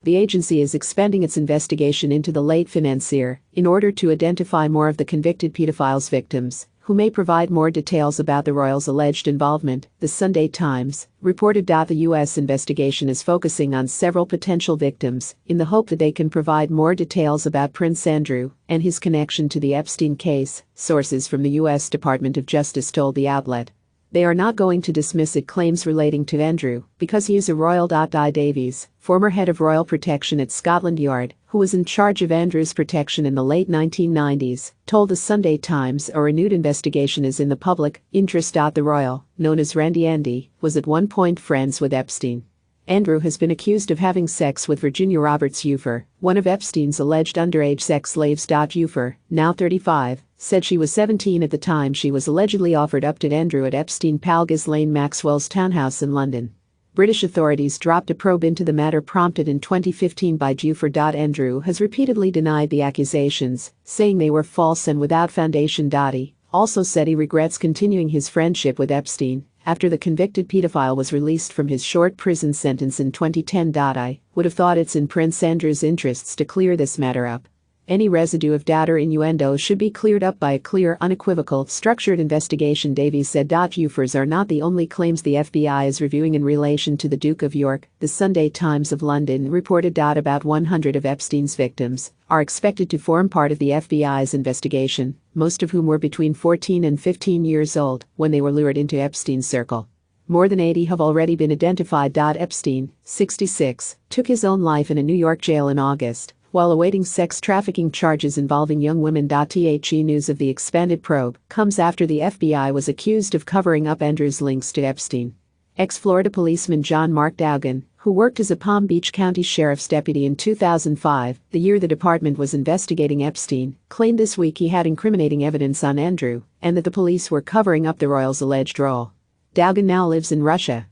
the agency is expanding its investigation into the late financier in order to identify more of the convicted pedophiles' victims, who may provide more details about the royals' alleged involvement, the Sunday Times reported. The U.S. investigation is focusing on several potential victims in the hope that they can provide more details about Prince Andrew and his connection to the Epstein case, sources from the U.S. Department of Justice told the outlet. They are not going to dismiss claims relating to Andrew because he is a royal. Davies, former head of royal protection at Scotland Yard, who was in charge of Andrew's protection in the late 1990s, told the Sunday Times a renewed investigation is in the public interest. The royal, known as Randy Andy, was at one point friends with Epstein. Andrew has been accused of having sex with Virginia Roberts Ufer, one of Epstein's alleged underage sex slaves. Ufer, now 35, said she was 17 at the time she was allegedly offered up to Andrew at Epstein pal Ghislaine Maxwell's townhouse in London. British authorities dropped a probe into the matter prompted in 2015 by Ufer. Andrew has repeatedly denied the accusations, saying they were false and without foundation. He also said he regrets continuing his friendship with Epstein after the convicted pedophile was released from his short prison sentence in 2010. I would have thought it's in Prince Andrew's interests to clear this matter up. Any residue of doubt or innuendo should be cleared up by a clear, unequivocal, structured investigation, Davies said. Ufers are not the only claims the FBI is reviewing in relation to the Duke of York, the Sunday Times of London reported. About 100 of Epstein's victims are expected to form part of the FBI's investigation, most of whom were between 14 and 15 years old when they were lured into Epstein's circle. More than 80 have already been identified. Epstein, 66, took his own life in a New York jail in August while awaiting sex trafficking charges involving young women. The news of the expanded probe comes after the FBI was accused of covering up Andrew's links to Epstein. Ex-Florida policeman John Mark Dougan, who worked as a Palm Beach County Sheriff's deputy in 2005, the year the department was investigating Epstein, claimed this week he had incriminating evidence on Andrew and that the police were covering up the royals' alleged role. Dougan now lives in Russia,